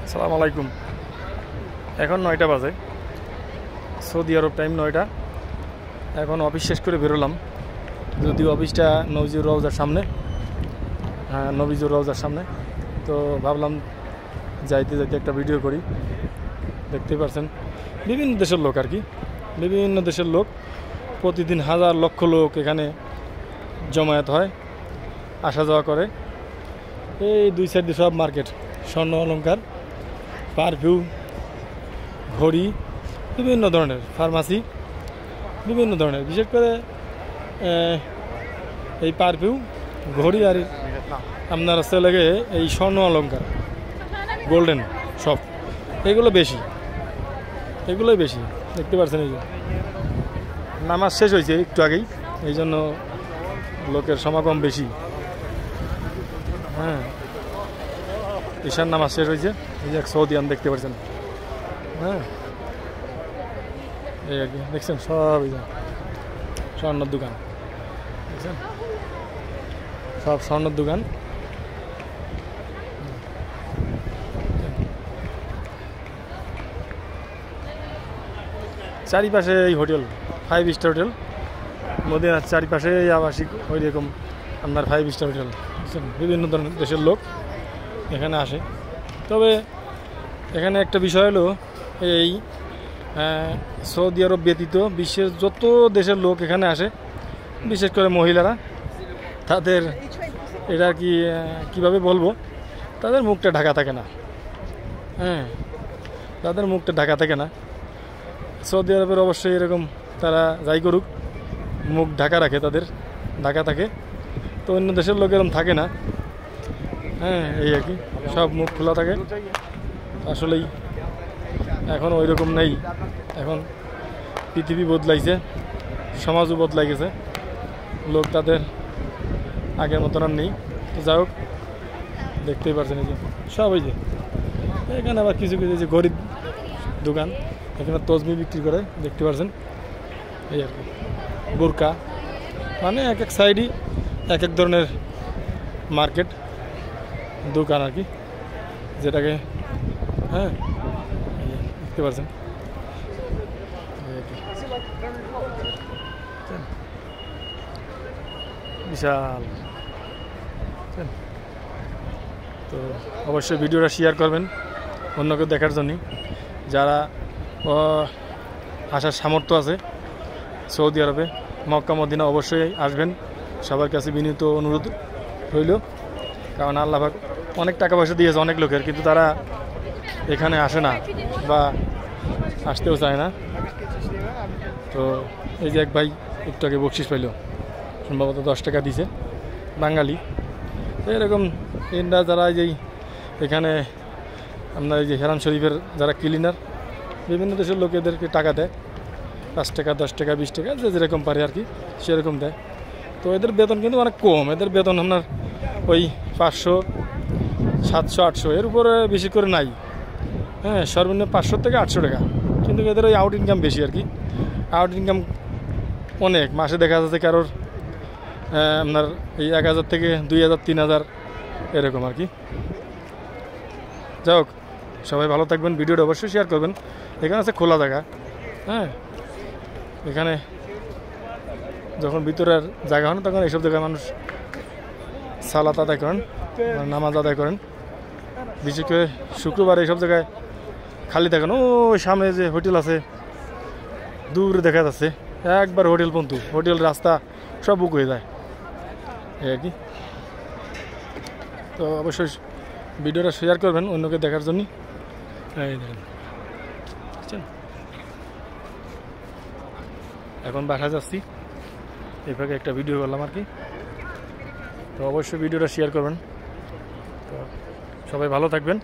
আসসালামু আলাইকুম। এখন 9টা বাজে, সৌদি আরব টাইম 9টা। এখন অফিস শেষ করে বেরোলাম, যদিও অফিসটা নবীজুর রওজার সামনে। হ্যাঁ, নবীজুর রওজার সামনে। তো ভাবলাম যাইতে যাইতে একটা ভিডিও করি। দেখতেই পারছেন বিভিন্ন দেশের লোক আর কি, বিভিন্ন দেশের লোক। প্রতিদিন হাজার লক্ষ লোক এখানে জমায়েত হয়, আসা যাওয়া করে। এই দুই সাইডে সব মার্কেট, স্বর্ণ অলংকার, পারফিউম, ঘড়ি, বিভিন্ন ধরনের ফার্মাসি, বিভিন্ন ধরনের। বিশেষ করে এই পারফিউম, ঘড়ি আর আপনার হচ্ছে লাগে এই স্বর্ণ অলংকার, গোল্ডেন সব, এগুলো বেশি, এগুলোই বেশি। দেখতে পাচ্ছেন এই যে নামাজ শেষ হয়েছে একটু আগেই, এই জন্য লোকের সমাগম বেশি। হ্যাঁ, ঈশান নামাজ শেষ হয়েছে। এই যে এক সৌদিয়ান দেখতে পাচ্ছেন। হ্যাঁ, এই আর কি দেখছেন, সব এই যে স্বর্ণের দোকান দেখছেন, সব স্বর্ণের দোকান। চারিপাশে এই হোটেল, 5 স্টার হোটেল মদিনার চারিপাশে আবাসিক ওই রকম আপনার 5 স্টার হোটেল। বিভিন্ন ধরনের দেশের লোক এখানে আসে। তবে এখানে একটা বিষয় হলো, এই সৌদি আরব ব্যতীত বিশ্বের যত দেশের লোক এখানে আসে, বিশেষ করে মহিলারা, তাদের এটা কি কীভাবে বলবো, তাদের মুখটা ঢাকা থাকে না। হ্যাঁ, তাদের মুখটা ঢাকা থাকে না। সৌদি আরবের অবশ্যই এরকম, তারা যাই করুক মুখ ঢাকা রাখে, তাদের ঢাকা থাকে। তো অন্য দেশের লোক এরকম থাকে না। হ্যাঁ, এই আর কি, সব মুখ খোলা থাকে। আসলেই এখন ওই রকম নেই। এখন পৃথিবী বদলাইছে, সমাজও বদলাই গেছে, লোক তাদের আগের মতন আর নেই। তো যাই হোক, দেখতেই পারছেন এই যে সব। ওই যে এখানে আবার কিছু কিছু যে গরিব দোকান, এখানে তসবি বিক্রি করে, দেখতে পাচ্ছেন। এই আর কি বোরকা, মানে এক এক সাইডই এক এক ধরনের মার্কেট, দোকান আর কি, যেটাকে হ্যাঁ দেখতে পাচ্ছেন। বিশাল। তো অবশ্যই ভিডিওটা শেয়ার করবেন অন্যকে দেখার জন্য, যারা আসার সামর্থ্য আছে সৌদি আরবে, মক্কা মদিনা অবশ্যই আসবেন। সবার কাছে বিনীত অনুরোধ রইল, কারণ আল্লাহ পাক অনেক টাকা পয়সা দিয়েছে অনেক লোকের, কিন্তু তারা এখানে আসে না বা আসতেও চায় না। তো এই যে এক ভাই একটু আগে বকশিস পাইল, সম্ভবত 10 টাকা দিছে, বাঙালি। এরকম এরা যারা যেই এখানে আপনার এই যে হেরাম শরীফের যারা ক্লিনার, বিভিন্ন দেশের লোক এদেরকে টাকা দেয়, 5 টাকা 10 টাকা 20 টাকা, যে যেরকম পারে আর কি সেরকম দেয়। তো এদের বেতন কিন্তু অনেক কম। এদের বেতন আপনার ওই 500, 700, 800, এর উপরে বেশি করে নাই। হ্যাঁ, সর্বনিম্ন 500 থেকে 800 টাকা। কিন্তু এদের ওই আউট ইনকাম বেশি আর কি, আউট ইনকাম অনেক। মাসে দেখা যাচ্ছে কারোর আপনার এই 1000 থেকে 2000, 3000 এরকম আর কি। যাই হোক, সবাই ভালো থাকবেন, ভিডিওটা অবশ্যই শেয়ার করবেন। এখানে আছে খোলা জায়গা। হ্যাঁ, এখানে যখন ভিতরের জায়গা হয় না, তখন এইসব জায়গায় মানুষ সালাত আদায় করেন, নামাজ আদায় করেন। বিশেষ করে শুক্রবার এইসব জায়গায় খালি থাকেন। ওই সামনে যে হোটেল আছে দূরে দেখা যাচ্ছে, একবার হোটেল পর্যন্ত, হোটেল রাস্তা সব বুক হয়ে যায় এই আর কি। তো অবশ্যই ভিডিওটা শেয়ার করবেন অন্যকে দেখার জন্য। এই দেখেন, এখন বাসা যাচ্ছি, এইভাবে একটা ভিডিও করলাম আর কি। তো অবশ্যই ভিডিওটা শেয়ার করবেন। তো সবাই ভালো থাকবেন।